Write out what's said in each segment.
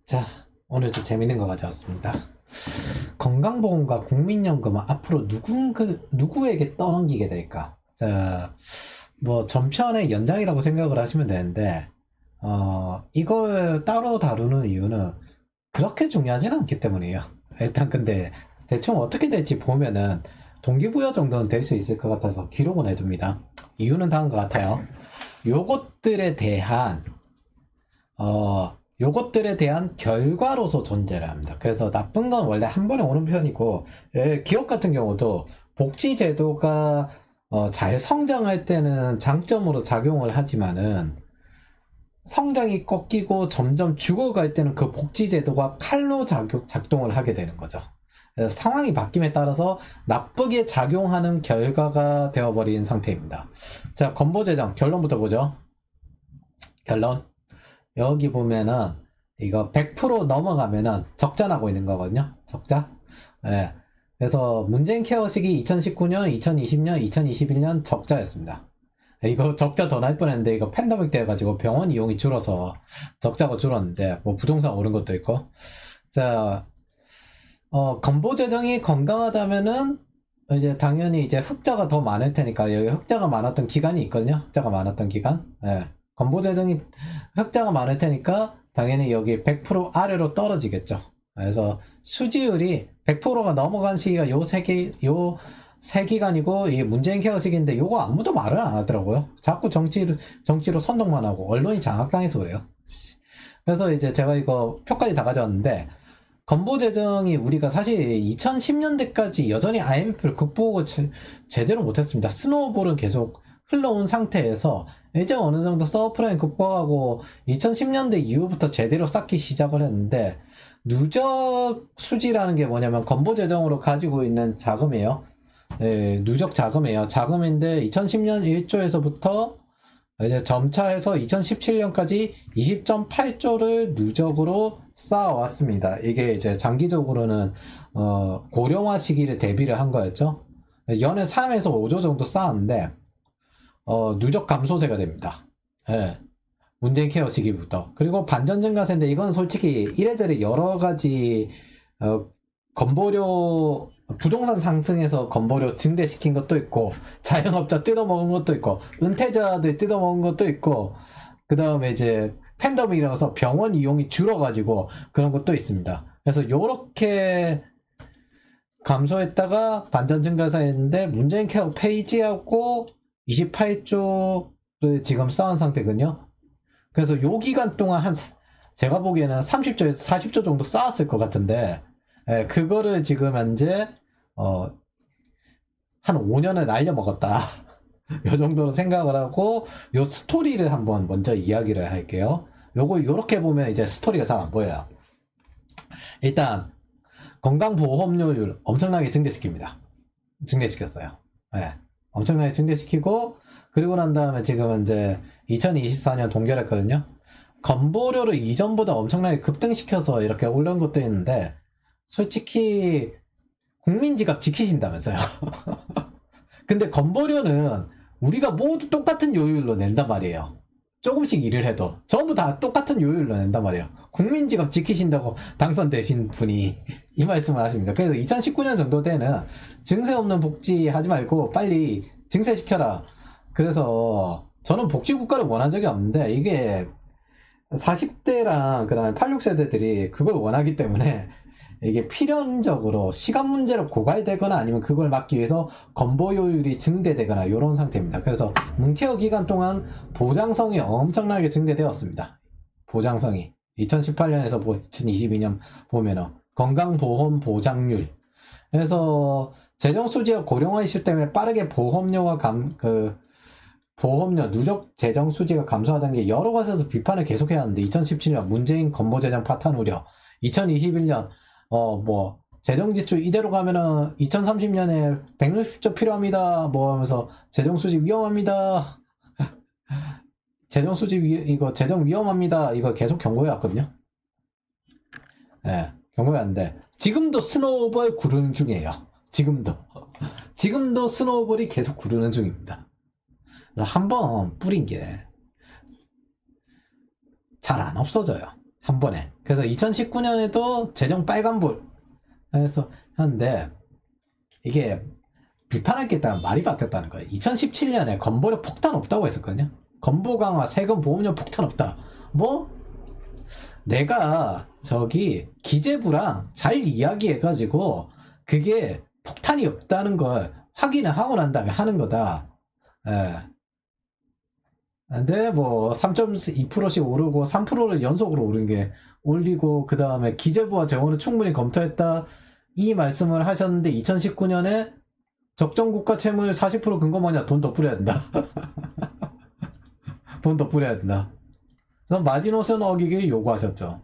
자, 오늘도 재밌는 거 가져왔습니다. 건강보험과 국민연금은 앞으로 누구에게 떠넘기게 될까? 자, 뭐, 전편의 연장이라고 생각을 하시면 되는데, 이걸 따로 다루는 이유는 그렇게 중요하진 않기 때문이에요. 일단 근데 대충 어떻게 될지 보면은 동기부여 정도는 될 수 있을 것 같아서 기록은 해둡니다. 이유는 다음과 같아요. 요것들에 대한 요것들에 대한 결과로서 존재를 합니다. 그래서 나쁜 건 원래 한 번에 오는 편이고, 기업 같은 경우도 복지제도가 잘 성장할 때는 장점으로 작용을 하지만은 성장이 꺾이고 점점 죽어갈 때는 그 복지제도가 칼로 작동을 하게 되는 거죠. 그래서 상황이 바뀜에 따라서 나쁘게 작용하는 결과가 되어버린 상태입니다. 자, 건보제정 결론부터 보죠. 결론. 여기 보면은 이거 100% 넘어가면은 적자 나고 있는 거거든요. 적자. 예. 그래서 문재인 케어 시기 2019년, 2020년, 2021년 적자였습니다. 이거 적자 더 날 뻔했는데 이거 팬데믹 돼가지고 병원 이용이 줄어서 적자가 줄었는데 뭐 부동산 오른 것도 있고. 자, 건보 재정이 건강하다면은 이제 당연히 이제 흑자가 더 많을 테니까 여기 흑자가 많았던 기간이 있거든요. 흑자가 많았던 기간. 예. 건보 재정이 흑자가 많을 테니까 당연히 여기 100% 아래로 떨어지겠죠. 그래서 수지율이 100%가 넘어간 시기가 요 세 기간이고 이게 문재인 케어 시기인데 요거 아무도 말을 안 하더라고요. 자꾸 정치로 선동만 하고 언론이 장악당해서 그래요. 그래서 이제 제가 이거 표까지 다 가져왔는데 건보 재정이 우리가 사실 2010년대까지 여전히 IMF를 극복을 제대로 못했습니다. 스노우볼은 계속 흘러온 상태에서 이제 어느 정도 서브프라임 극복하고 2010년대 이후부터 제대로 쌓기 시작을 했는데 누적 수지라는 게 뭐냐면 건보 재정으로 가지고 있는 자금이에요. 누적 자금이에요. 자금인데 2010년 1조에서부터 이제 점차 해서 2017년까지 20.8조를 누적으로 쌓아왔습니다. 이게 이제 장기적으로는 고령화 시기를 대비를 한 거였죠. 연에 3에서 5조 정도 쌓았는데 누적 감소세가 됩니다. 예. 문재인 케어 시기부터. 그리고 반전 증가세인데 이건 솔직히 이래저래 여러 가지 건보료 부동산 상승해서 건보료 증대시킨 것도 있고 자영업자 뜯어먹은 것도 있고 은퇴자들 뜯어먹은 것도 있고 그 다음에 이제 팬데믹이라서 병원 이용이 줄어가지고 그런 것도 있습니다. 그래서 요렇게 감소했다가 반전 증가세였는데 문재인 케어 페이지하고 28조를 지금 쌓은 상태거든요. 그래서 요 기간 동안 제가 보기에는 30조에서 40조 정도 쌓았을 것 같은데, 그거를 지금 현재, 한 5년을 날려먹었다. 요 정도로 생각을 하고, 요 스토리를 한번 먼저 이야기를 할게요. 요렇게 보면 이제 스토리가 잘 안 보여요. 일단, 건강보험료율 엄청나게 증대시킵니다. 증대시켰어요. 네. 엄청나게 증대시키고, 그리고 난 다음에 지금 이제 2024년 동결했거든요. 건보료를 이전보다 엄청나게 급등시켜서 이렇게 올린 것도 있는데, 솔직히 국민지갑 지키신다면서요. 근데 건보료는 우리가 모두 똑같은 요율로 낸단 말이에요. 조금씩 일을 해도 전부 다 똑같은 요율로 낸단 말이에요. 국민지갑 지키신다고 당선되신 분이 이 말씀을 하십니다. 그래서 2019년 정도 때는 증세 없는 복지 하지 말고 빨리 증세시켜라. 그래서 저는 복지국가를 원한 적이 없는데 이게 40대랑 그다음에 86세대들이 그걸 원하기 때문에 이게 필연적으로 시간 문제로 고갈되거나 아니면 그걸 막기 위해서 건보료율이 증대되거나 이런 상태입니다. 그래서 문케어 기간 동안 보장성이 엄청나게 증대되었습니다. 보장성이 2018년에서 2022년 보면은 건강보험 보장률. 그래서 재정 수지와 고령화 이슈 때문에 빠르게 보험료 누적 재정 수지가 감소하다는 게 여러 곳에서 비판을 계속해야 하는데 2017년 문재인 건보재정 파탄 우려, 2021년 재정 지출 이대로 가면은 2030년에 160조 필요합니다. 뭐 하면서 재정 수지 위험합니다. 재정 위험합니다. 이거 계속 경고해 왔거든요. 예, 경고해 왔는데 지금도 스노우볼 구르는 중이에요. 지금도 스노우볼이 계속 구르는 중입니다. 한번 뿌린 게 잘 안 없어져요. 한 번에. 그래서 2019년에도 재정 빨간불 해서 하는데, 이게 비판할 게 있다면 말이 바뀌었다는 거예요. 2017년에 건보료 폭탄 없다고 했었거든요. 건보 강화, 세금, 보험료 폭탄 없다. 뭐? 내가 저기 기재부랑 잘 이야기해가지고 그게 폭탄이 없다는 걸 확인을 하고 난 다음에 하는 거다. 예. 근데 뭐 3.2%씩 오르고 3%를 연속으로 오른 게 올리고 그 다음에 기재부와 재원을 충분히 검토했다 이 말씀을 하셨는데 2019년에 적정국가 채무율 40% 근거 뭐냐? 돈 더 뿌려야 된다. 돈 더 뿌려야 된다. 그래서 마지노선 어기기 요구하셨죠.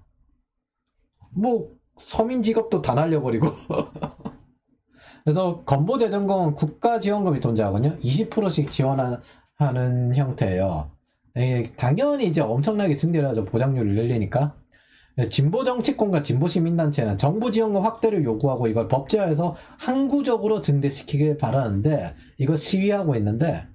뭐 서민 직업도 다 날려버리고 그래서 건보재정공은 국가지원금이 존재하거든요. 20%씩 지원하는 형태예요. 당연히 이제 엄청나게 증대를 하죠. 보장률을 늘리니까. 진보정치권과 진보시민단체는 정부지원금 확대를 요구하고 이걸 법제화해서 항구적으로 증대시키길 바라는데 이거 시위하고 있는데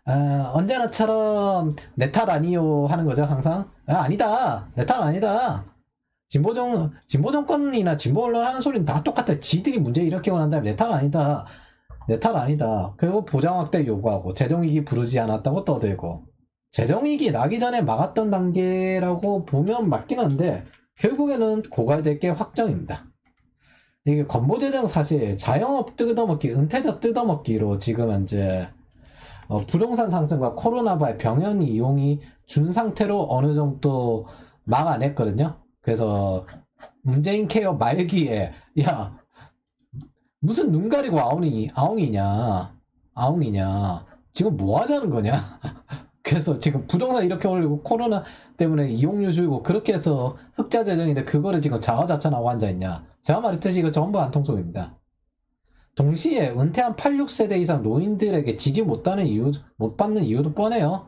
언제나처럼 내 탓 아니요 하는 거죠. 항상 아니다 내 탓 아니다. 진보정권이나 진보 언론 하는 소리는 다 똑같아. 지들이 문제 일으키고 난 다음에 내 탓 아니다. 내 탓 아니다. 그리고 보장 확대 요구하고 재정위기 부르지 않았다고 떠들고 재정위기 나기 전에 막았던 단계라고 보면 맞긴 한데 결국에는 고갈될 게 확정입니다. 이게 건보재정 사실 자영업 뜯어먹기, 은퇴자 뜯어먹기로 지금 이제 부동산 상승과 코로나바의 병현 이용이 준 상태로 어느 정도 막아냈거든요. 그래서 문재인 케어 말기에 야 무슨 눈 가리고 아웅이냐 지금 뭐 하자는 거냐. 그래서 지금 부동산 이렇게 올리고 코로나 때문에 이용료 줄이고 그렇게 해서 흑자 재정인데 그거를 지금 자화자찬하고 앉아있냐. 제가 말했듯이 이거 전부 한통속입니다. 동시에 은퇴한 86세대 이상 노인들에게 지지 못 받는 이유도 뻔해요.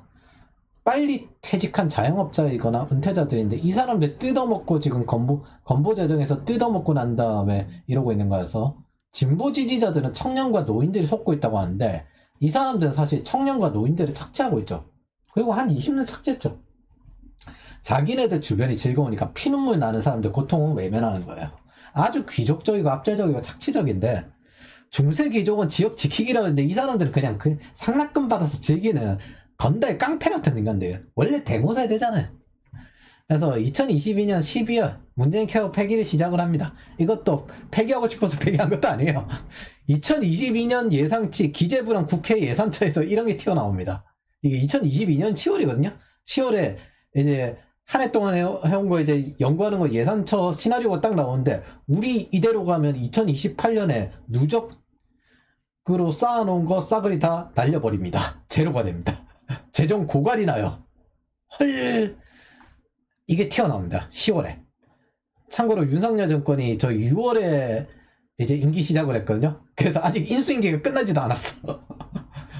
빨리 퇴직한 자영업자이거나 은퇴자들인데 이 사람들 뜯어먹고 지금 건보 재정에서 뜯어먹고 난 다음에 이러고 있는 거여서 진보 지지자들은 청년과 노인들이 속고 있다고 하는데 이 사람들은 사실 청년과 노인들을 착취하고 있죠. 그리고 한 20년 착취했죠. 자기네들 주변이 즐거우니까 피눈물 나는 사람들 고통은 외면하는 거예요. 아주 귀족적이고 압제적이고 착취적인데 중세 귀족은 지역 지키기라고 했는데 이 사람들은 그냥 그 상납금 받아서 즐기는 건달 깡패 같은 인간들. 원래 대모세대잖아요. 그래서 2022년 12월 문재인 케어 폐기를 시작을 합니다. 이것도 폐기하고 싶어서 폐기한 것도 아니에요. 2022년 예상치 기재부랑 국회 예산처에서 이런 게 튀어나옵니다. 이게 2022년 10월이거든요. 10월에 이제 한 해 동안 해온 거 이제 연구하는 거 예산처 시나리오가 딱 나오는데 우리 이대로 가면 2028년에 누적으로 쌓아놓은 거 싸그리 다 날려버립니다. 제로가 됩니다. 재정 고갈이 나요. 헐 이게 튀어나옵니다. 10월에. 참고로 윤석열 정권이 저 6월에 이제 임기 시작을 했거든요. 그래서 아직 인수임기가 끝나지도 않았어.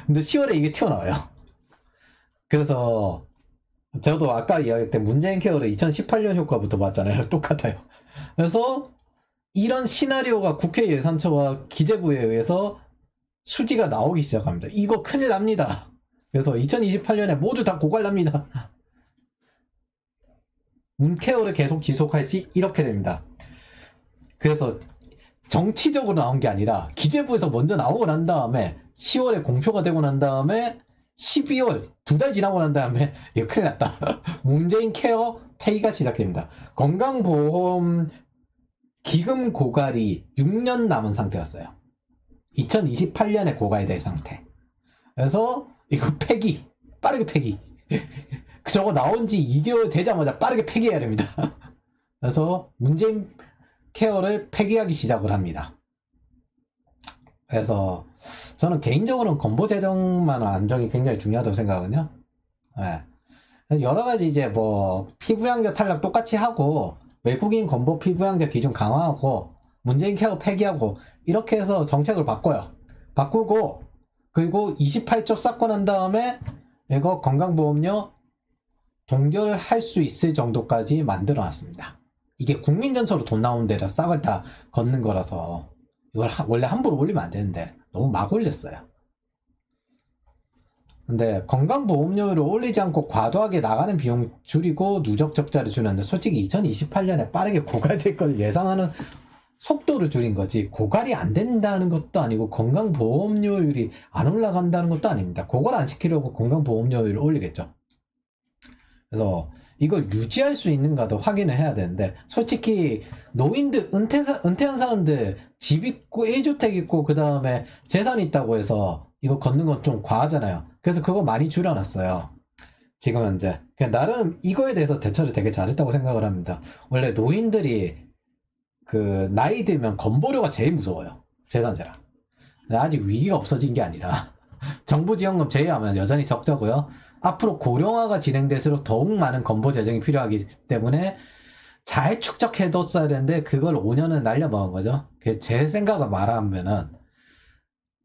근데 10월에 이게 튀어나와요. 그래서 저도 아까 이야기했던 문재인 케어를 2018년 효과부터 봤잖아요. 똑같아요. 그래서 이런 시나리오가 국회 예산처와 기재부에 의해서 수지가 나오기 시작합니다. 이거 큰일 납니다. 그래서 2028년에 모두 다 고갈납니다. 문케어를 계속 지속할 시 이렇게 됩니다. 그래서 정치적으로 나온 게 아니라 기재부에서 먼저 나오고 난 다음에 10월에 공표가 되고 난 다음에 12월 2달 지나고 난 다음에 이거 큰일 났다. 문재인 케어 폐기가 시작됩니다. 건강보험 기금 고갈이 6년 남은 상태였어요. 2028년에 고갈될 상태. 그래서 이거 폐기, 빠르게 폐기. 저거 나온 지 2개월 되자마자 빠르게 폐기해야 됩니다. 그래서 문재인 케어를 폐기하기 시작을 합니다. 그래서 저는 개인적으로는 건보 재정만 안정이 굉장히 중요하다고 생각하거든요. 네. 여러 가지 이제 뭐 피부양자 탈락 똑같이 하고 외국인 건보 피부양자 기준 강화하고 문재인 케어 폐기하고 이렇게 해서 정책을 바꿔요. 바꾸고 그리고 28조 쌓고 난 다음에 이거 건강보험료 동결할 수 있을 정도까지 만들어 놨습니다. 이게 국민전처로 돈 나오는 데다 싹을 다 걷는 거라서 이걸 원래 함부로 올리면 안 되는데 너무 막 올렸어요. 근데 건강보험료를 올리지 않고 과도하게 나가는 비용 줄이고 누적 적자를 줄였는데 솔직히 2028년에 빠르게 고갈될 걸 예상하는 속도를 줄인 거지 고갈이 안 된다는 것도 아니고 건강보험료율이 안 올라간다는 것도 아닙니다. 고갈 안 시키려고 건강보험료율을 올리겠죠. 그래서 이걸 유지할 수 있는가도 확인을 해야 되는데 솔직히 노인들 은퇴한 사람들 집 있고 1주택 있고 그 다음에 재산 있다고 해서 이거 걷는 건 좀 과하잖아요. 그래서 그거 많이 줄여놨어요. 지금 현재 그냥 나름 이거에 대해서 대처를 되게 잘했다고 생각을 합니다. 원래 노인들이 그 나이 들면 건보료가 제일 무서워요. 재산세랑. 아직 위기가 없어진 게 아니라 정부 지원금 제외하면 여전히 적자고요. 앞으로 고령화가 진행될수록 더욱 많은 건보 재정이 필요하기 때문에 잘 축적해뒀어야 되는데 그걸 5년을 날려먹은 거죠. 제 생각을 말하면은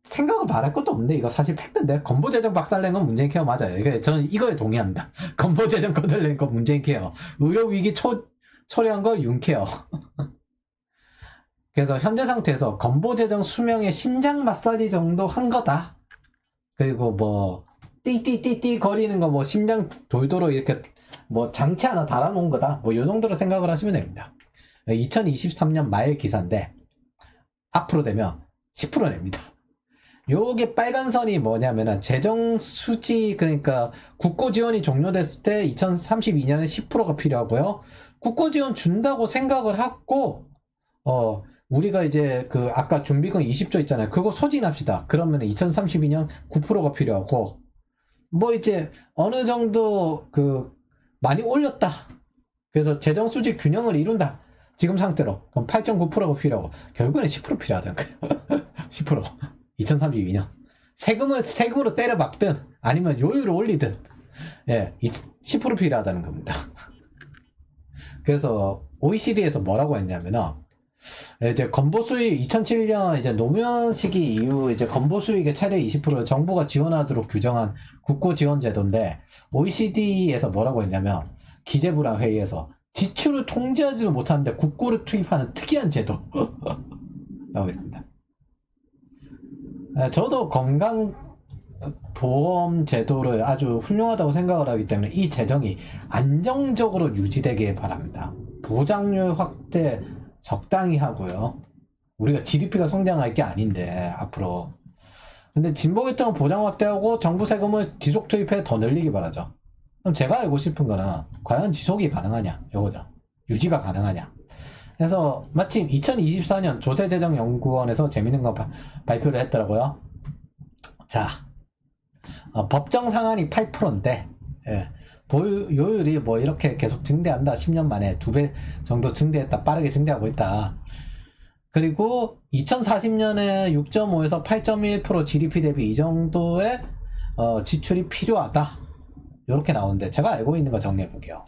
생각을 말할 것도 없는데 이거 사실 팩트인데 건보 재정 박살낸 건 문재인 케어 맞아요. 저는 이거에 동의합니다. 건보 재정 거덜낸 건 문재인 케어. 의료 위기 초래한 거 윤케어. 그래서 현재 상태에서 건보 재정 수명의 심장 마사지 정도 한 거다. 그리고 뭐 띠띠띠띠 거리는 거 뭐 심장 돌도록 이렇게 뭐 장치 하나 달아놓은 거다. 뭐 요 정도로 생각을 하시면 됩니다. 2023년 말 기사인데 앞으로 되면 10% 냅니다. 요게 빨간 선이 뭐냐면은 재정 수지 그러니까 국고 지원이 종료됐을 때 2032년에 10%가 필요하고요. 국고 지원 준다고 생각을 하고 우리가 이제 그 아까 준비금 20조 있잖아요. 그거 소진합시다. 그러면 2032년 9%가 필요하고 뭐 이제 어느 정도 그 많이 올렸다. 그래서 재정 수지 균형을 이룬다. 지금 상태로 그럼 8.9%가 필요하고 결국에는 10% 필요하다는 거예요. 10% 2032년 세금으로 때려 박든 아니면 요율을 올리든 10% 필요하다는 겁니다. 그래서 OECD에서 뭐라고 했냐면은 이제 건보 수익 2007년 이제 노무현 시기 이후 이제 건보 수익의 최대 20%를 정부가 지원하도록 규정한 국고 지원 제도인데 OECD에서 뭐라고 했냐면 기재부랑 회의에서 지출을 통제하지도 못하는데 국고를 투입하는 특이한 제도라고 했습니다. 저도 건강보험 제도를 아주 훌륭하다고 생각을 하기 때문에 이 재정이 안정적으로 유지되길 바랍니다. 보장률 확대 적당히 하고요. 우리가 GDP가 성장할 게 아닌데 앞으로. 근데 진보 계통은 보장 확대하고 정부 세금을 지속 투입해 더 늘리기 바라죠. 그럼 제가 알고 싶은 거는 과연 지속이 가능하냐 이거죠. 유지가 가능하냐. 그래서 마침 2024년 조세재정연구원에서 재밌는 거 발표를 했더라고요. 자, 법정 상한이 8%인데 보유율이 뭐 이렇게 계속 증대한다. 10년 만에 2배 정도 증대했다. 빠르게 증대하고 있다. 그리고 2040년에 6.5에서 8.1% GDP 대비 이 정도의 지출이 필요하다. 이렇게 나오는데 제가 알고 있는 거 정리해 볼게요.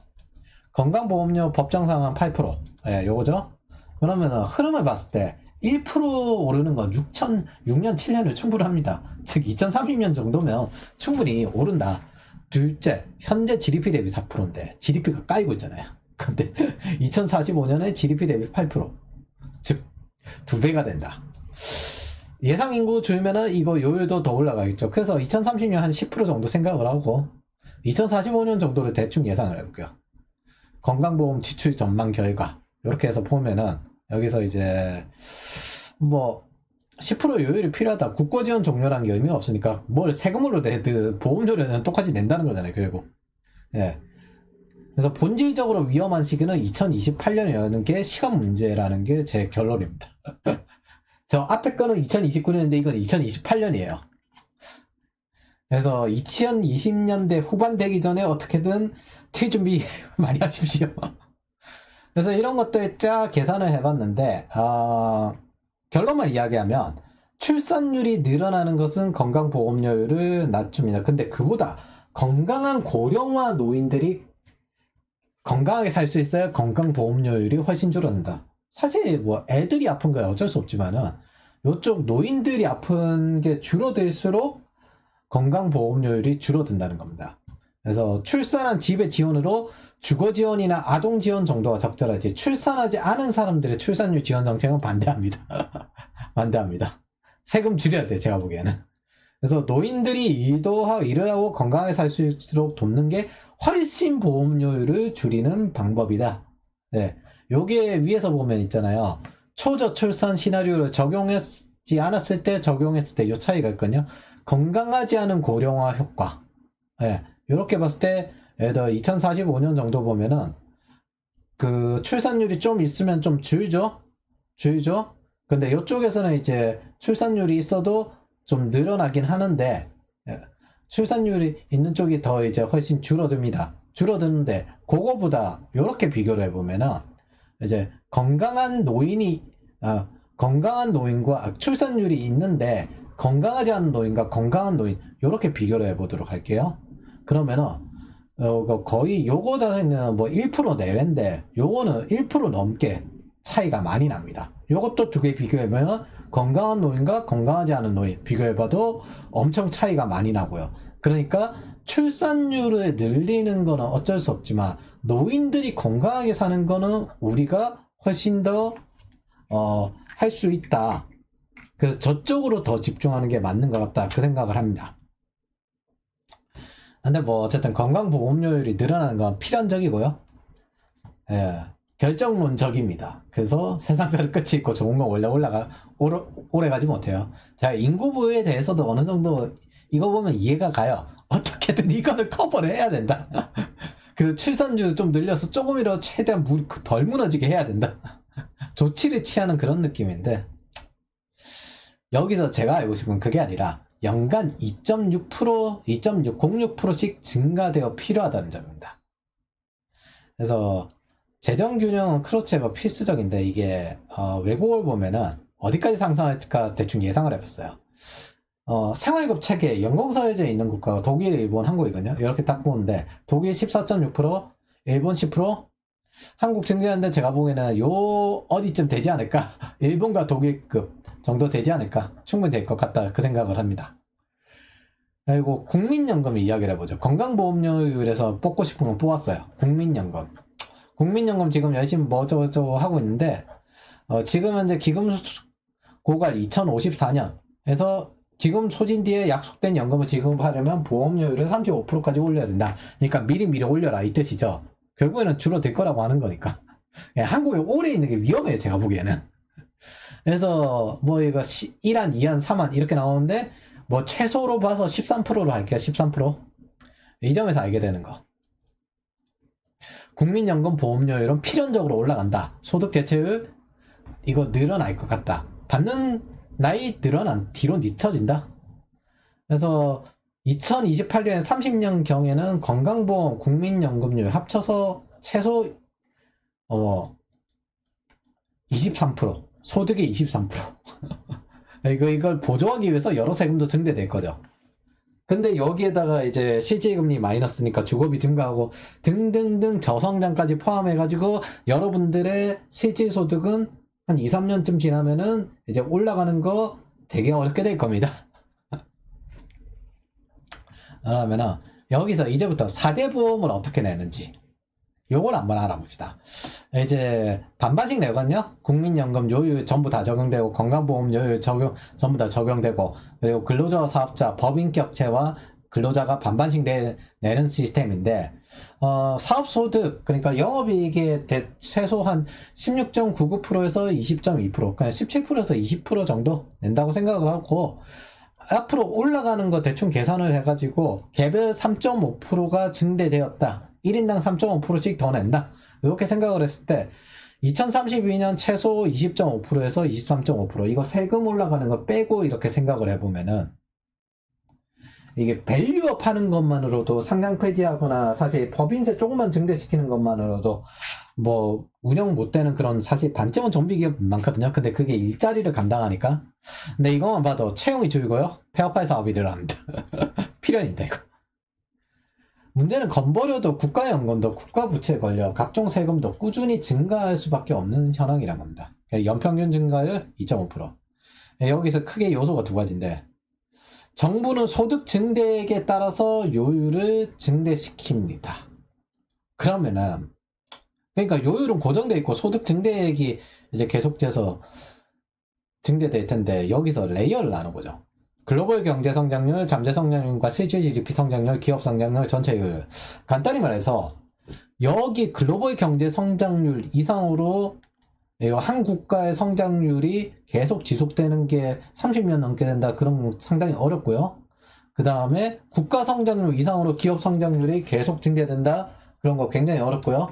건강보험료 법정 상한 8%. 요거죠? 그러면 흐름을 봤을 때 1% 오르는 건 6년, 7년을 충분합니다. 즉 2030년 정도면 충분히 오른다. 둘째, 현재 GDP 대비 4%인데 GDP가 까이고 있잖아요. 근데 2045년에 GDP 대비 8%. 즉 2배가 된다. 예상 인구 줄면은 이거 요율도 더 올라가겠죠. 그래서 2030년 한 10% 정도 생각을 하고 2045년 정도를 대충 예상을 해볼게요. 건강보험 지출 전망 결과 이렇게 해서 보면은 여기서 이제 뭐 10% 요율이 필요하다. 국고지원 종료라는 게 의미가 없으니까 뭘 세금으로 내든 보험료는 똑같이 낸다는 거잖아요. 결국. 그래서 본질적으로 위험한 시기는 2028년이라는 게 시간 문제라는 게 제 결론입니다. 저 앞에 거는 2029년인데 이건 2028년이에요. 그래서 2020년대 후반 되기 전에 어떻게든 퇴 준비 많이 하십시오. 그래서 이런 것들 쫙 계산을 해봤는데 결론만 이야기하면 출산율이 늘어나는 것은 건강보험료율을 낮춥니다. 근데 그보다 건강한 고령화 노인들이 건강하게 살 수 있어야 건강보험료율이 훨씬 줄어든다. 사실 뭐 애들이 아픈 거야 어쩔 수 없지만은 이쪽 노인들이 아픈 게 줄어들수록 건강보험료율이 줄어든다는 겁니다. 그래서 출산한 집의 지원으로 주거지원이나 아동지원 정도가 적절하지 출산하지 않은 사람들의 출산율 지원 정책은 반대합니다. 반대합니다. 세금 줄여야 돼 제가 보기에는. 그래서 노인들이 일을 하고 건강하게 살 수 있도록 돕는 게 훨씬 보험료율을 줄이는 방법이다. 네. 요게 위에서 보면 있잖아요. 초저출산 시나리오를 적용했지 않았을 때, 적용했을 때 요 차이가 있거든요. 건강하지 않은 고령화 효과. 네. 요렇게 봤을 때, 예를 들어 2045년 정도 보면은, 그 출산율이 좀 있으면 좀 줄죠? 줄죠? 근데 이쪽에서는 이제 출산율이 있어도 좀 늘어나긴 하는데, 예, 출산율이 있는 쪽이 더 이제 훨씬 줄어듭니다. 줄어드는데, 그거보다 이렇게 비교를 해보면은, 이제 건강한 노인과 출산율이 있는데, 건강하지 않은 노인과 건강한 노인, 이렇게 비교를 해보도록 할게요. 그러면은, 거의 요거 자체는 뭐 1% 내외인데, 요거는 1% 넘게 차이가 많이 납니다. 요것도 두 개 비교해보면 건강한 노인과 건강하지 않은 노인 비교해봐도 엄청 차이가 많이 나고요. 그러니까 출산율을 늘리는 거는 어쩔 수 없지만 노인들이 건강하게 사는 거는 우리가 훨씬 더 할 수 있다. 그래서 저쪽으로 더 집중하는 게 맞는 것 같다. 그 생각을 합니다. 근데 뭐 어쨌든 건강보험료율이 늘어나는 건 필연적이고요. 예, 결정론적입니다. 그래서 세상살이 끝이 있고 좋은 건 원래 오래 가지 못해요. 자, 인구부에 대해서도 어느 정도 이거 보면 이해가 가요. 어떻게든 이거는 커버를 해야 된다. 그 출산율 좀 늘려서 조금이라도 최대한 덜 무너지게 해야 된다. 조치를 취하는 그런 느낌인데, 여기서 제가 알고 싶은 그게 아니라 연간 2.6%, 2.606%씩 증가되어 필요하다는 점입니다. 그래서 재정균형은 크로체가 필수적인데 이게 외국을 보면은 어디까지 상승할까 대충 예상을 해봤어요. 생활급 체계, 연공사회제에 있는 국가가 독일, 일본, 한국이거든요. 이렇게 딱 보는데 독일 14.6%, 일본 10%, 한국 증가하는데 제가 보기에는 요 어디쯤 되지 않을까? 일본과 독일급 정도 되지 않을까? 충분히 될 것 같다 그 생각을 합니다. 그리고 국민연금 이야기를 해보죠. 건강보험료율에서 뽑고 싶은 건 뽑았어요. 국민연금. 국민연금 지금 열심히 뭐 어쩌고저쩌고 하고 있는데 지금 현재 기금 고갈 2054년에서 기금 소진 뒤에 약속된 연금을 지급하려면 보험료율을 35%까지 올려야 된다. 그러니까 미리 올려라 이 뜻이죠. 결국에는 줄어들 거라고 하는 거니까. 한국에 오래 있는 게 위험해요 제가 보기에는. 그래서 뭐 이거 1안, 2안, 3안 이렇게 나오는데 뭐 최소로 봐서 13%로 할게요. 13%. 이 점에서 알게 되는 거. 국민연금 보험료율은 필연적으로 올라간다. 소득 대체율 이거 늘어날 것 같다. 받는 나이 늘어난 뒤로 늦춰진다. 그래서 2028년 30년 경에는 건강보험 국민연금률 합쳐서 최소 23%, 소득의 23%. 이걸 보조하기 위해서 여러 세금도 증대될 거죠. 근데 여기에다가 이제 실질금리 마이너스니까 주거비 증가하고 등등등 저성장까지 포함해가지고 여러분들의 실질소득은 한 2, 3년쯤 지나면은 이제 올라가는 거 되게 어렵게 될 겁니다. 그러면은 여기서 이제부터 4대 보험을 어떻게 내는지 요걸 한번 알아봅시다. 이제 반반씩 내거든요. 국민연금 요율 전부 다 적용되고 건강보험 요율 전부 다 적용되고 그리고 근로자 사업자 법인격체와 근로자가 반반씩 내는 시스템인데 사업소득 그러니까 영업이익의 최소한 16.99%에서 20.2% 그냥 17%에서 20% 정도 낸다고 생각을 하고 앞으로 올라가는 거 대충 계산을 해가지고 개별 3.5%가 증대되었다. 1인당 3.5%씩 더 낸다. 이렇게 생각을 했을 때 2032년 최소 20.5%에서 23.5% 이거 세금 올라가는 거 빼고 이렇게 생각을 해보면은 이게 밸류업 하는 것만으로도 상장 폐지하거나 사실 법인세 조금만 증대시키는 것만으로도 뭐 운영 못 되는 그런 사실 반쯤은 좀비 기업 많거든요. 근데 그게 일자리를 감당하니까. 근데 이것만 봐도 채용이 줄고요. 폐업할 사업이 늘어납니다. 필연입니다 이거. 문제는 건보료도 국가연금도 국가부채에 걸려 각종 세금도 꾸준히 증가할 수밖에 없는 현황이란 겁니다. 연평균 증가율 2.5%. 여기서 크게 요소가 두 가지인데 정부는 소득 증대액에 따라서 요율을 증대시킵니다. 그러면은 그러니까 요율은 고정돼 있고 소득 증대액이 이제 계속돼서 증대될 텐데 여기서 레이어를 나눈 거죠. 글로벌 경제 성장률, 잠재 성장률과 실질 GDP 성장률, 기업 성장률, 전체율. 간단히 말해서 여기 글로벌 경제 성장률 이상으로 한 국가의 성장률이 계속 지속되는 게 30년 넘게 된다. 그럼 상당히 어렵고요. 그 다음에 국가 성장률 이상으로 기업 성장률이 계속 증대된다. 그런 거 굉장히 어렵고요.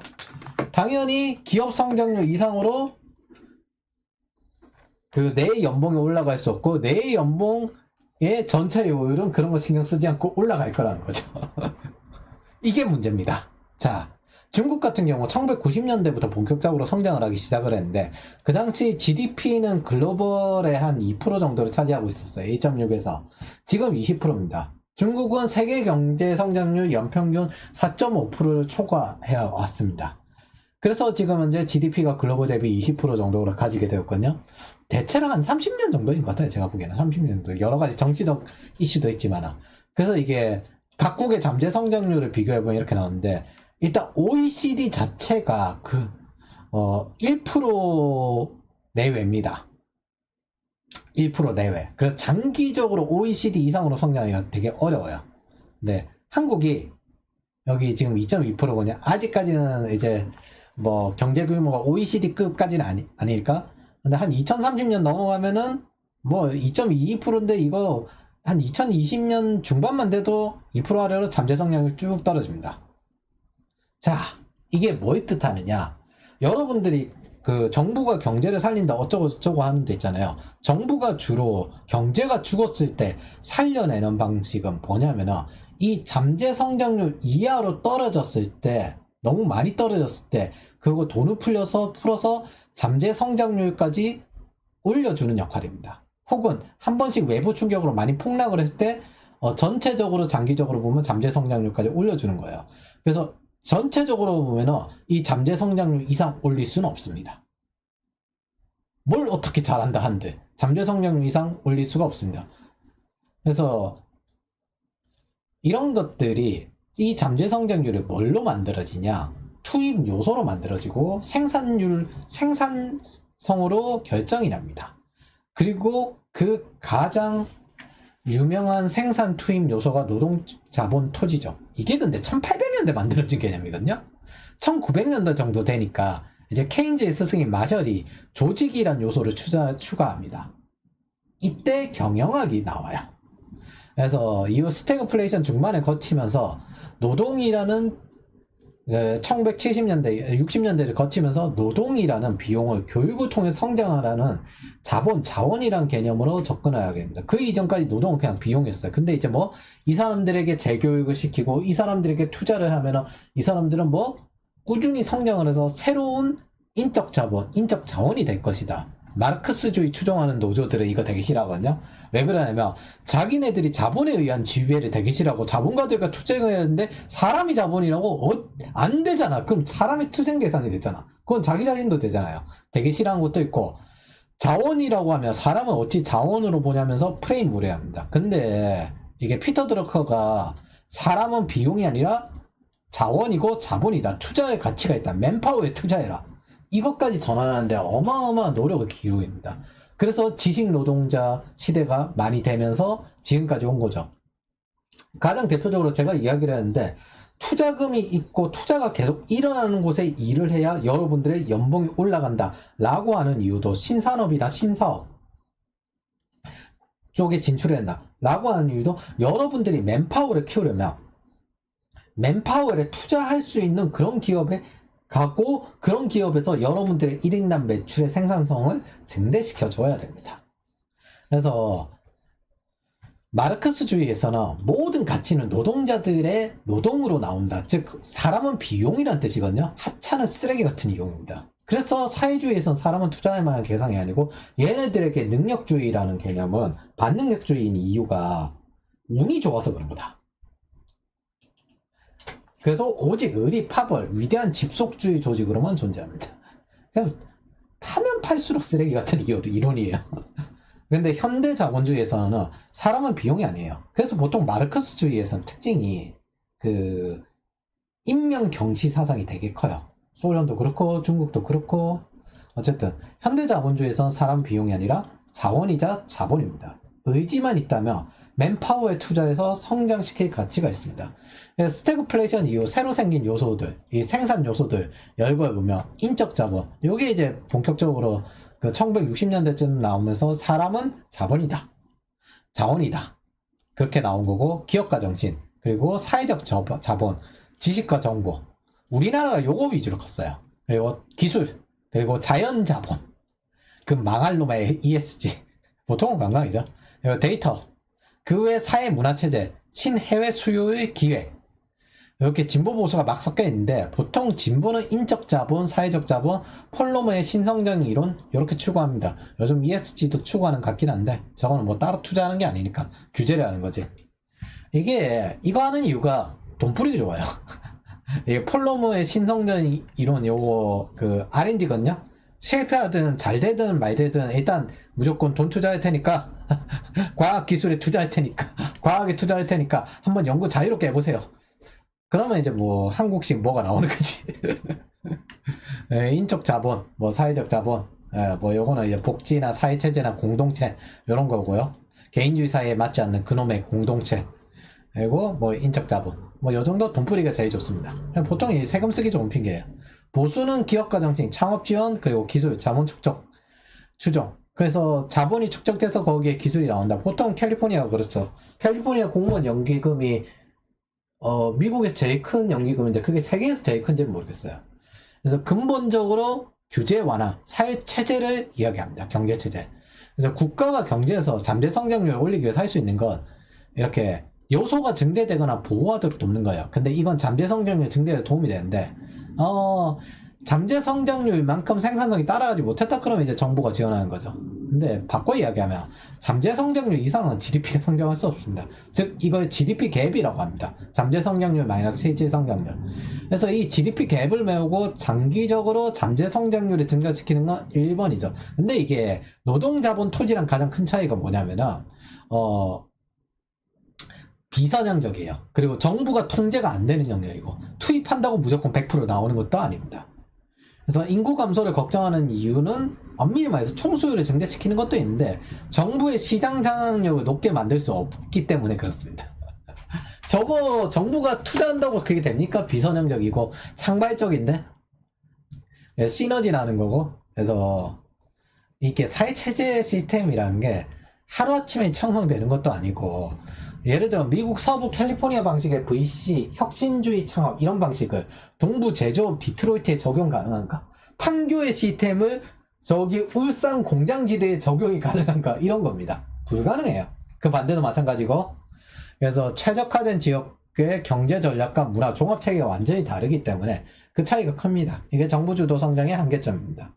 당연히 기업 성장률 이상으로 그 내 연봉이 올라갈 수 없고 내 연봉의 전체율은 그런 거 신경 쓰지 않고 올라갈 거라는 거죠. 이게 문제입니다. 자, 중국 같은 경우 1990년대부터 본격적으로 성장을 하기 시작을 했는데 그 당시 GDP는 글로벌의 한 2% 정도를 차지하고 있었어요. 1.6에서 지금 20%입니다. 중국은 세계 경제 성장률 연평균 4.5%를 초과해 왔습니다. 그래서 지금 현재 GDP가 글로벌 대비 20% 정도로 가지게 되었거든요. 대체로 한 30년 정도인 것 같아요. 제가 보기에는 30년 정도. 여러 가지 정치적 이슈도 있지만. 그래서 이게 각국의 잠재 성장률을 비교해보면 이렇게 나오는데 일단 OECD 자체가 1% 내외입니다. 1% 내외. 그래서 장기적으로 OECD 이상으로 성장하기가 되게 어려워요. 네, 한국이 여기 지금 2.2%거든요. 아직까지는 이제 뭐 경제 규모가 OECD급까지는 아닐까? 근데 한 2030년 넘어가면은 뭐 2.22%인데 이거 한 2020년 중반만 돼도 2% 아래로 잠재 성장률 쭉 떨어집니다. 자, 이게 뭘 뜻하느냐? 여러분들이 그 정부가 경제를 살린다 어쩌고 저쩌고 하는 데 있잖아요. 정부가 주로 경제가 죽었을 때 살려내는 방식은 뭐냐면은 이 잠재 성장률 이하로 떨어졌을 때 너무 많이 떨어졌을 때 그거 돈을 풀어서 잠재 성장률까지 올려주는 역할입니다. 혹은 한 번씩 외부 충격으로 많이 폭락을 했을 때 전체적으로 장기적으로 보면 잠재 성장률까지 올려주는 거예요. 그래서 전체적으로 보면은 이 잠재 성장률 이상 올릴 수는 없습니다. 뭘 어떻게 잘한다 한들 잠재 성장률 이상 올릴 수가 없습니다. 그래서 이런 것들이 이 잠재 성장률이 뭘로 만들어지냐? 투입 요소로 만들어지고 생산성으로 결정이 납니다. 그리고 그 가장 유명한 생산 투입 요소가 노동, 자본, 토지죠. 이게 근데 1800년대 만들어진 개념이거든요. 1900년대 정도 되니까 이제 케인즈의 스승인 마셜이 조직이란 요소를 추가합니다. 이때 경영학이 나와요. 그래서 이후 스태그플레이션 중반에 거치면서 노동이라는 1970년대, 60년대를 거치면서 노동이라는 비용을 교육을 통해 성장하라는 자원이란 개념으로 접근해야 됩니다. 그 이전까지 노동은 그냥 비용이었어요. 근데 이제 뭐, 이 사람들에게 재교육을 시키고, 이 사람들에게 투자를 하면, 이 사람들은 뭐, 꾸준히 성장을 해서 새로운 인적 자원이 될 것이다. 마르크스주의 추종하는 노조들은 이거 되게 싫어하거든요. 왜 그러냐면 자기네들이 자본에 의한 지배를 되게 싫어하고 자본가들과 투쟁을 해야 되는데 사람이 자본이라고 안 되잖아. 그럼 사람이 투쟁 대상이 되잖아. 그건 자기 자신도 되잖아요. 되게 싫어하는 것도 있고 자원이라고 하면 사람은 어찌 자원으로 보냐면서 프레임 무례합니다. 근데 이게 피터 드러커가 사람은 비용이 아니라 자원이고 자본이다. 투자의 가치가 있다. 맨파워에 투자해라. 이것까지 전환하는데 어마어마한 노력을 기울입니다. 그래서 지식 노동자 시대가 많이 되면서 지금까지 온 거죠. 가장 대표적으로 제가 이야기를 했는데 투자금이 있고 투자가 계속 일어나는 곳에 일을 해야 여러분들의 연봉이 올라간다 라고 하는 이유도 신산업이나 신사업 쪽에 진출해야 된다 라고 하는 이유도 여러분들이 맨파워를 키우려면 맨파워에 투자할 수 있는 그런 기업에 가고 그런 기업에서 여러분들의 1인당 매출의 생산성을 증대시켜 줘야 됩니다. 그래서 마르크스주의에서는 모든 가치는 노동자들의 노동으로 나온다. 즉 사람은 비용이란 뜻이거든요. 하찮은 쓰레기 같은 이용입니다. 그래서 사회주의에서는 사람은 투자할 만한 대상이 아니고 얘네들에게 능력주의라는 개념은 반능력주의인 이유가 운이 좋아서 그런 거다. 그래서 오직 의리, 파벌, 위대한 집속주의 조직으로만 존재합니다. 그냥 파면 팔수록 쓰레기 같은 이론이에요. 근데 현대 자본주의에서는 사람은 비용이 아니에요. 그래서 보통 마르크스주의에서는 특징이 인명 경시 사상이 되게 커요. 소련도 그렇고 중국도 그렇고 어쨌든 현대 자본주의에서는 사람 비용이 아니라 자원이자 자본입니다. 의지만 있다면 맨파워에 투자해서 성장시킬 가치가 있습니다. 스태그플레이션 이후 새로 생긴 요소들, 이 생산 요소들 열거해보면 인적 자본, 요게 이제 본격적으로 그 1960년대쯤 나오면서 사람은 자본이다. 자원이다. 그렇게 나온 거고, 기업가 정신, 그리고 사회적 자본, 지식과 정보. 우리나라가 요거 위주로 컸어요. 그리고 기술, 그리고 자연 자본. 그 망할 놈의 ESG. 보통은 관광이죠. 그리고 데이터. 그 외 사회 문화 체제, 신해외 수요의 기회. 이렇게 진보 보수가 막 섞여 있는데 보통 진보는 인적 자본, 사회적 자본, 폴로머의 신성장 이론 이렇게 추구합니다. 요즘 ESG도 추구하는 것 같긴 한데 저거는 뭐 따로 투자하는 게 아니니까 규제를 하는 거지. 이거 하는 이유가 돈풀이가 좋아요. 이게 폴로머의 신성장 이론 요거 그 R&D거든요. 실패하든 잘 되든 말 되든 일단 무조건 돈 투자할 테니까 과학기술에 투자할 테니까 과학에 투자할 테니까 한번 연구 자유롭게 해보세요. 그러면 이제 뭐 한국식 뭐가 나오는 거지. 인적 자본, 뭐 사회적 자본, 뭐 요거는 이제 복지나 사회체제나 공동체 이런 거고요. 개인주의 사회에 맞지 않는 그놈의 공동체. 그리고 뭐 인적 자본. 뭐 요 정도 돈풀이가 제일 좋습니다. 보통 이 세금 쓰기 좋은 핑계예요. 보수는 기업가 정책, 창업 지원, 그리고 기술, 자본 추정. 그래서 자본이 축적돼서 거기에 기술이 나온다. 보통 캘리포니아가 그렇죠. 캘리포니아 공무원 연기금이 미국에서 제일 큰 연기금인데 그게 세계에서 제일 큰지는 모르겠어요. 그래서 근본적으로 규제 완화, 사회 체제를 이야기합니다. 경제 체제. 그래서 국가가 경제에서 잠재 성장률을 올리기 위해서 할 수 있는 건 이렇게 요소가 증대되거나 보호하도록 돕는 거예요. 근데 이건 잠재 성장률 증대에 도움이 되는데 잠재 성장률만큼 생산성이 따라가지 못했다 그러면 이제 정부가 지원하는 거죠. 근데 바꿔 이야기하면 잠재 성장률 이상은 GDP가 성장할 수 없습니다. 즉 이걸 GDP 갭이라고 합니다. 잠재 성장률 마이너스 실질 성장률. 그래서 이 GDP 갭을 메우고 장기적으로 잠재 성장률을 증가시키는 건 1번이죠. 근데 이게 노동자본 토지랑 가장 큰 차이가 뭐냐면은 비선형적이에요. 그리고 정부가 통제가 안 되는 영역이고 투입한다고 무조건 100% 나오는 것도 아닙니다. 그래서 인구 감소를 걱정하는 이유는 엄밀히 말해서 총수요를 증대시키는 것도 있는데 정부의 시장 장악력을 높게 만들 수 없기 때문에 그렇습니다. 저거 정부가 투자한다고 그게 됩니까? 비선형적이고 창발적인데 시너지 나는 거고. 그래서 이게 사회체제 시스템이라는 게 하루아침에 형성되는 것도 아니고 예를 들어 미국 서부 캘리포니아 방식의 VC, 혁신주의 창업 이런 방식을 동부 제조업 디트로이트에 적용 가능한가? 판교의 시스템을 저기 울산 공장지대에 적용이 가능한가? 이런 겁니다. 불가능해요. 그 반대도 마찬가지고. 그래서 최적화된 지역의 경제 전략과 문화 종합 체계가 완전히 다르기 때문에 그 차이가 큽니다. 이게 정부 주도 성장의 한계점입니다.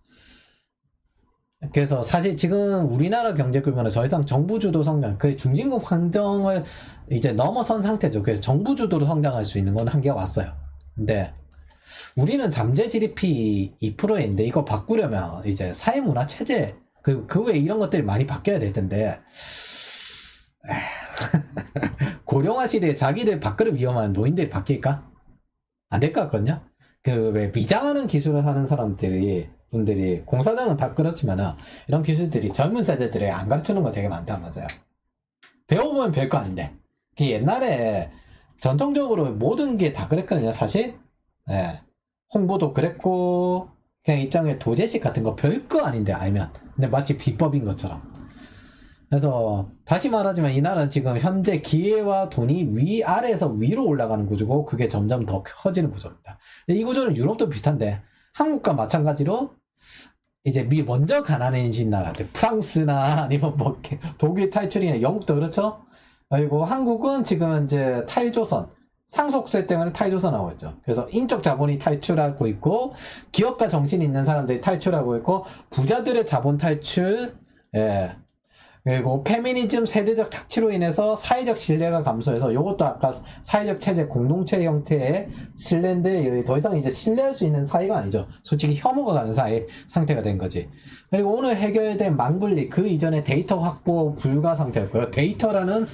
그래서 사실 지금 우리나라 경제 규모는 더 이상 정부 주도 성장, 그 중진국 환경을 이제 넘어선 상태죠. 그래서 정부 주도로 성장할 수 있는 건 한계가 왔어요. 근데 우리는 잠재 GDP 2%인데 이거 바꾸려면 이제 사회문화 체제, 그리고 그 외에 이런 것들이 많이 바뀌어야 될 텐데 고령화 시대에 자기들 밥그릇 위험한 노인들이 바뀔까? 안 될 것 같거든요. 그 왜 미장하는 기술을 하는 분들이 공사장은 다 그렇지만 이런 기술들이 젊은 세대들이 안 가르치는 거 되게 많다면서요. 배워보면 별거 아닌데 그 옛날에 전통적으로 모든 게 다 그랬거든요. 사실 홍보도 그랬고 그냥 일종의 도제식 같은 거 별거 아닌데 알면 근데 마치 비법인 것처럼. 그래서 다시 말하지만 이 나라는 지금 현재 기회와 돈이 위아래에서 위로 올라가는 구조고 그게 점점 더 커지는 구조입니다. 이 구조는 유럽도 비슷한데 한국과 마찬가지로 이제 먼저 가난해진 나라들 프랑스나 아니면 뭐 독일 탈출이나 영국도 그렇죠. 그리고 한국은 지금 이제 탈조선 상속세 때문에 탈조선하고 있죠. 그래서 인적 자본이 탈출하고 있고 기업가 정신 있는 사람들이 탈출하고 있고 부자들의 자본 탈출 그리고 페미니즘 세대적 착취로 인해서 사회적 신뢰가 감소해서 이것도 아까 사회적 체제 공동체 형태의 신뢰인데 더 이상 이제 신뢰할 수 있는 사회가 아니죠. 솔직히 혐오가 가는 사회 상태가 된 거지. 그리고 오늘 해결된 망분리 그 이전에 데이터 확보 불가 상태였고요. 데이터라는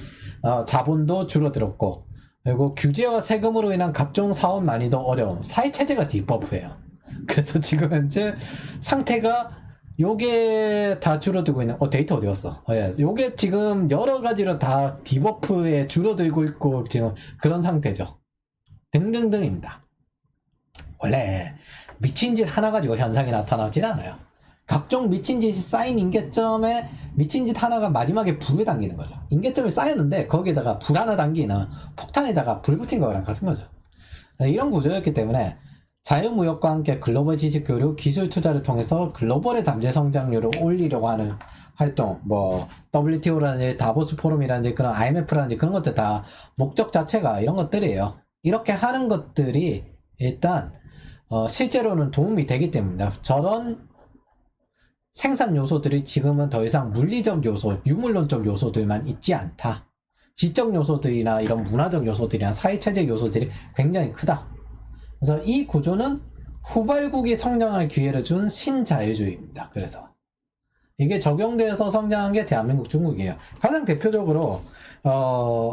자본도 줄어들었고 그리고 규제와 세금으로 인한 각종 사업 난이도 어려움 사회 체제가 디버프예요. 그래서 지금 현재 상태가 요게 다 줄어들고 있는, 데이터 어디 갔어? 예. 요게 지금 여러 가지로 다 디버프에 줄어들고 있고, 지금 그런 상태죠. 등등등입니다. 원래 미친 짓 하나 가지고 현상이 나타나질 않아요. 각종 미친 짓이 쌓인 인계점에 미친 짓 하나가 마지막에 불을 당기는 거죠. 인계점이 쌓였는데 거기에다가 불 하나 당기는 폭탄에다가 불 붙인 거랑 같은 거죠. 이런 구조였기 때문에 자유무역과 함께 글로벌 지식 교류, 기술 투자를 통해서 글로벌의 잠재 성장률을 올리려고 하는 활동, 뭐 WTO라든지 다보스 포럼이라든지 그런 IMF라든지 그런 것들 다 목적 자체가 이런 것들이에요. 이렇게 하는 것들이 일단 실제로는 도움이 되기 때문입니다. 저런 생산 요소들이 지금은 더 이상 물리적 요소, 유물론적 요소들만 있지 않다. 지적 요소들이나 이런 문화적 요소들이나 사회체적 요소들이 굉장히 크다. 그래서 이 구조는 후발국이 성장할 기회를 준 신자유주의입니다. 그래서 이게 적용돼서 성장한 게 대한민국, 중국이에요. 가장 대표적으로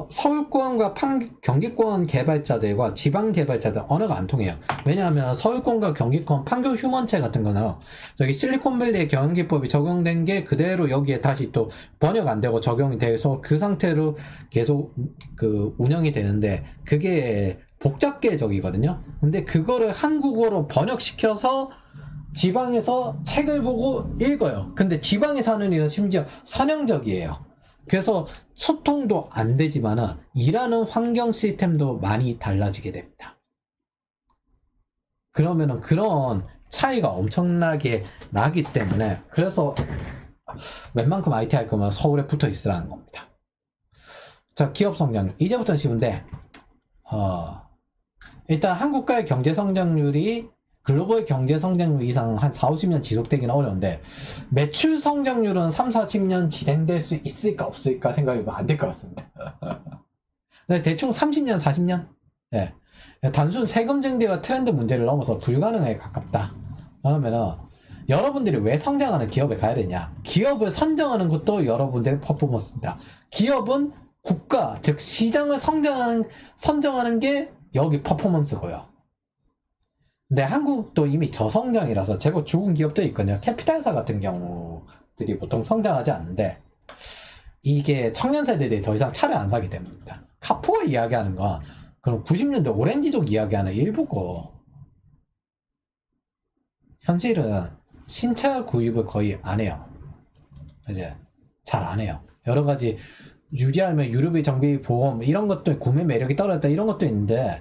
서울권과 경기권 개발자들과 지방 개발자들 언어가 안 통해요. 왜냐하면 서울권과 경기권 판교 휴먼체 같은 거는 저기 실리콘밸리의 경영기법이 적용된 게 그대로 여기에 다시 또 번역 안 되고 적용이 돼서 그 상태로 계속 그 운영이 되는데 그게 복잡계적이거든요. 근데 그거를 한국어로 번역시켜서 지방에서 책을 보고 읽어요. 근데 지방에 사는 이는 심지어 선형적이에요. 그래서 소통도 안 되지만은 일하는 환경 시스템도 많이 달라지게 됩니다. 그러면은 그런 차이가 엄청나게 나기 때문에 그래서 웬만큼 IT 할 거면 서울에 붙어 있으라는 겁니다. 자, 기업 성장률. 이제부터는 쉬운데 일단 한국과의 경제 성장률이 글로벌 경제 성장률 이상 한 4, 50년 지속되기는 어려운데 매출 성장률은 3, 40년 진행될 수 있을까 없을까 생각해보면 안 될 것 같습니다. 대충 30년, 40년? 예. 단순 세금 증대와 트렌드 문제를 넘어서 불가능에 가깝다. 그러면은 여러분들이 왜 성장하는 기업에 가야 되냐? 기업을 선정하는 것도 여러분들의 퍼포먼스입니다. 기업은 국가, 즉 시장을 선정하는 게 여기 퍼포먼스고요. 근데 한국도 이미 저성장이라서 제법 죽은 기업도 있거든요. 캐피탈사 같은 경우들이 보통 성장하지 않는데 이게 청년 세대들이 더 이상 차를 안 사기 때문입니다. 카푸가 이야기하는 건 그럼 90년대 오렌지족 이야기하는 일부고 현실은 신차 구입을 거의 안 해요. 이제 잘 안 해요. 여러 가지 유리하면 유류비, 정비, 보험 이런 것도 구매 매력이 떨어졌다 이런 것도 있는데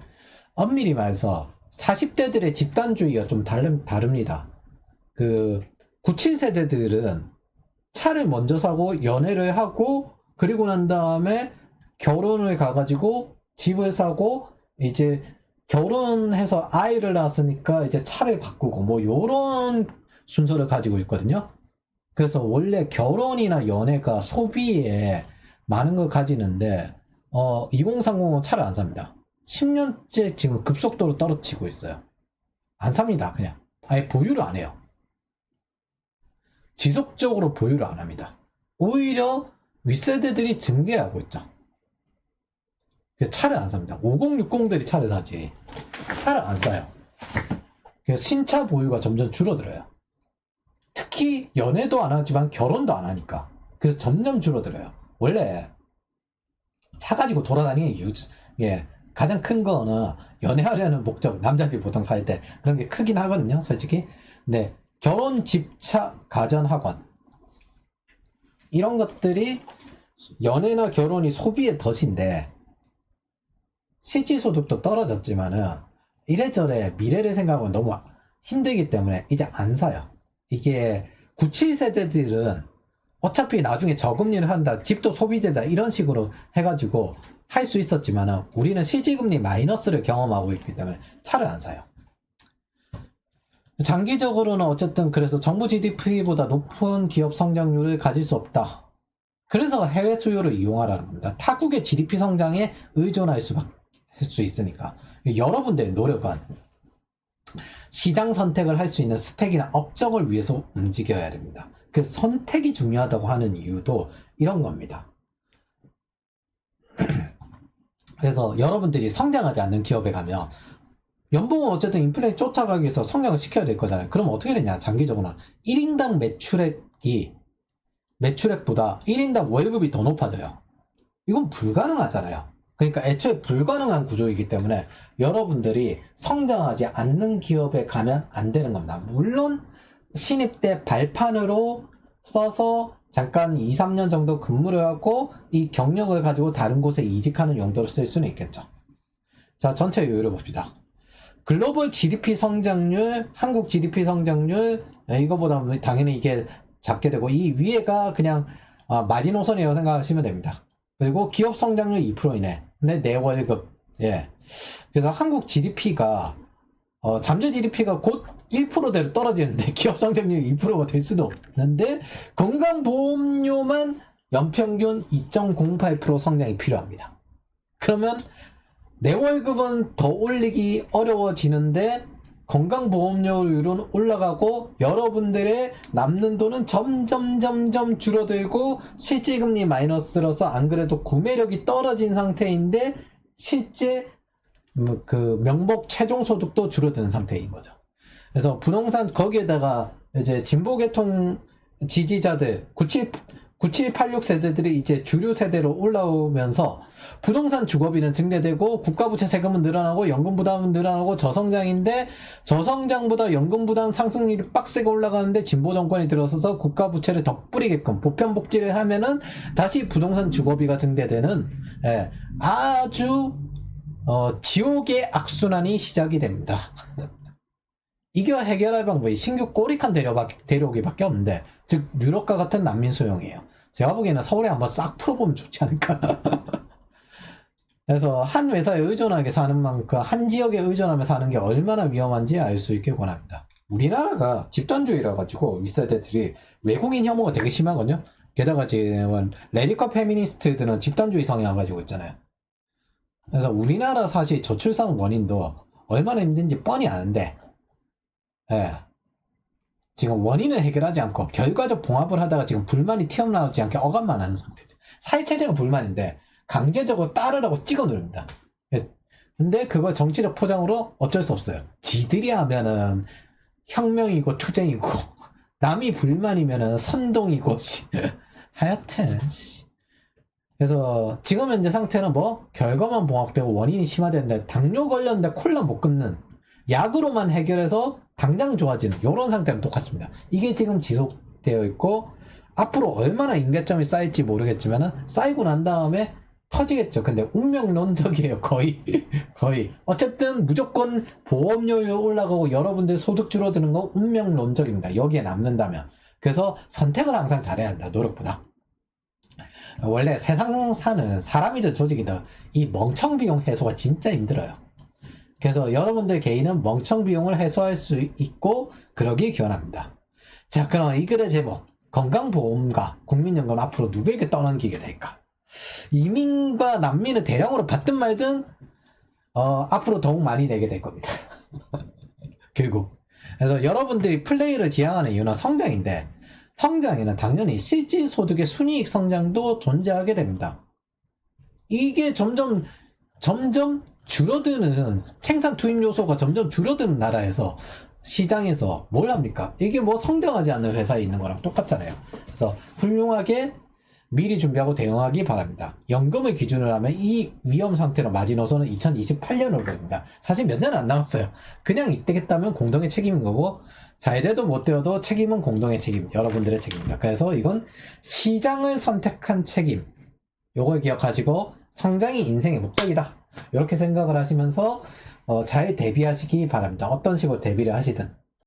엄밀히 말해서 40대들의 집단주의가 좀 다릅니다. 그 97세대들은 차를 먼저 사고 연애를 하고 그리고 난 다음에 결혼을 가가지고 집을 사고 이제 결혼해서 아이를 낳았으니까 이제 차를 바꾸고 뭐 요런 순서를 가지고 있거든요. 그래서 원래 결혼이나 연애가 소비에 많은 걸 가지는데 2030은 차를 안 삽니다. 10년째 지금 급속도로 떨어지고 있어요. 안 삽니다. 그냥 아예 보유를 안 해요. 지속적으로 보유를 안 합니다. 오히려 윗세대들이 증대하고 있죠. 차를 안 삽니다. 5060들이 차를 사지 차를 안 사요. 그래서 신차 보유가 점점 줄어들어요. 특히 연애도 안 하지만 결혼도 안 하니까 그래서 점점 줄어들어요. 원래 차 가지고 돌아다니는 이유, 가장 큰 거는 연애하려는 목적, 남자들이 보통 살 때 그런 게 크긴 하거든요, 솔직히. 근데 결혼, 집, 차, 가전, 학원 이런 것들이 연애나 결혼이 소비의 덫인데 실질소득도 떨어졌지만은 이래저래 미래를 생각하면 너무 힘들기 때문에 이제 안 사요. 이게 97세대들은 어차피 나중에 저금리를 한다, 집도 소비재다 이런 식으로 해가지고 할 수 있었지만 우리는 실질금리 마이너스를 경험하고 있기 때문에 차를 안 사요. 장기적으로는 어쨌든 그래서 정부 GDP보다 높은 기업 성장률을 가질 수 없다. 그래서 해외 수요를 이용하라는 겁니다. 타국의 GDP 성장에 의존할 수 있으니까. 여러분들의 노력은 시장 선택을 할 수 있는 스펙이나 업적을 위해서 움직여야 됩니다. 그 선택이 중요하다고 하는 이유도 이런 겁니다. 그래서 여러분들이 성장하지 않는 기업에 가면 연봉은 어쨌든 인플레이 쫓아가기 위해서 성장을 시켜야 될 거잖아요. 그럼 어떻게 되냐, 장기적으로는. 1인당 매출액보다 1인당 월급이 더 높아져요. 이건 불가능하잖아요. 그러니까 애초에 불가능한 구조이기 때문에 여러분들이 성장하지 않는 기업에 가면 안 되는 겁니다. 물론 신입 때 발판으로 써서 잠깐 2, 3년 정도 근무를 하고 이 경력을 가지고 다른 곳에 이직하는 용도로 쓸 수는 있겠죠. 자, 전체 요율을 봅시다. 글로벌 GDP 성장률, 한국 GDP 성장률, 이거보다 당연히 이게 작게 되고, 이 위에가 그냥 마지노선이라고 생각하시면 됩니다. 그리고 기업 성장률 2%이네. 근데 내 월급. 예. 그래서 한국 GDP가, 잠재 GDP가 곧 1%대로 떨어지는데, 기업 성장률이 2%가 될 수도 없는데, 건강보험료만 연평균 2.08% 성장이 필요합니다. 그러면 내 월급은 더 올리기 어려워지는데 건강보험료율은 올라가고 여러분들의 남는 돈은 점점 줄어들고 실질금리 마이너스라서 안 그래도 구매력이 떨어진 상태인데 실제 그 명목 최종소득도 줄어드는 상태인 거죠. 그래서 부동산 거기에다가 이제 진보계통 지지자들 9786 세대들이 이제 주류 세대로 올라오면서 부동산 주거비는 증대되고 국가부채 세금은 늘어나고 연금 부담은 늘어나고 저성장인데 저성장보다 연금 부담 상승률이 빡세게 올라가는데 진보 정권이 들어서서 국가부채를 더 뿌리게끔 보편 복지를 하면은 다시 부동산 주거비가 증대되는 아주 지옥의 악순환이 시작이 됩니다. 이거 해결할 방법이 신규 꼬리칸 데려오기밖에 없는데, 즉 유럽과 같은 난민 수용이에요. 제가 보기에는 서울에 한번 싹 풀어보면 좋지 않을까. 그래서 한 회사에 의존하게 사는 만큼 한 지역에 의존하며 사는 게 얼마나 위험한지 알 수 있게 권합니다. 우리나라가 집단주의라 가지고 윗세대들이 외국인 혐오가 되게 심하거든요. 게다가 지금 레디컬 페미니스트들은 집단주의 성향을 가지고 있잖아요. 그래서 우리나라 사실 저출산 원인도 얼마나 힘든지 뻔히 아는데, 지금 원인을 해결하지 않고 결과적 봉합을 하다가 지금 불만이 튀어나오지 않게 억압만 하는 상태죠. 사회체제가 불만인데 강제적으로 따르라고 찍어 누릅니다. 근데 그걸 정치적 포장으로 어쩔 수 없어요. 지들이 하면은 혁명이고 투쟁이고 남이 불만이면은 선동이고 하여튼 그래서 지금 현재 상태는 뭐 결과만 봉합되고 원인이 심화되는데 당뇨 걸렸는데 콜라 못 끊는 약으로만 해결해서 당장 좋아지는 이런 상태는 똑같습니다. 이게 지금 지속되어 있고 앞으로 얼마나 임계점이 쌓일지 모르겠지만 쌓이고 난 다음에 터지겠죠. 근데 운명론적이에요. 거의 어쨌든 무조건 보험료율 올라가고 여러분들 소득 줄어드는 건 운명론적입니다. 여기에 남는다면. 그래서 선택을 항상 잘해야 한다. 노력보다. 원래 세상 사는 사람이든 조직이든 이 멍청 비용 해소가 진짜 힘들어요. 그래서 여러분들 개인은 멍청 비용을 해소할 수 있고 그러기 기원합니다. 자, 그럼 이 글의 제목, 건강보험과 국민연금 앞으로 누구에게 떠넘기게 될까? 이민과 난민을 대량으로 받든 말든 앞으로 더욱 많이 내게 될 겁니다. 결국. 그래서 여러분들이 플레이를 지향하는 이유는 성장인데 성장에는 당연히 실질소득의 순이익 성장도 존재하게 됩니다. 이게 점점 줄어드는 생산 투입 요소가 점점 줄어드는 나라에서 시장에서 뭘 합니까? 이게 뭐 성장하지 않는 회사에 있는 거랑 똑같잖아요. 그래서 훌륭하게 미리 준비하고 대응하기 바랍니다. 연금을 기준으로 하면 이 위험 상태로 마지노선은 2028년으로 보입니다. 사실 몇 년 안 남았어요. 그냥 이때겠다면 공동의 책임인 거고 잘 돼도 못 되어도 책임은 공동의 책임, 여러분들의 책임입니다. 그래서 이건 시장을 선택한 책임, 요걸 기억하시고 성장이 인생의 목적이다. 이렇게 생각을 하시면서 잘 대비하시기 바랍니다. 어떤 식으로 대비를 하시든.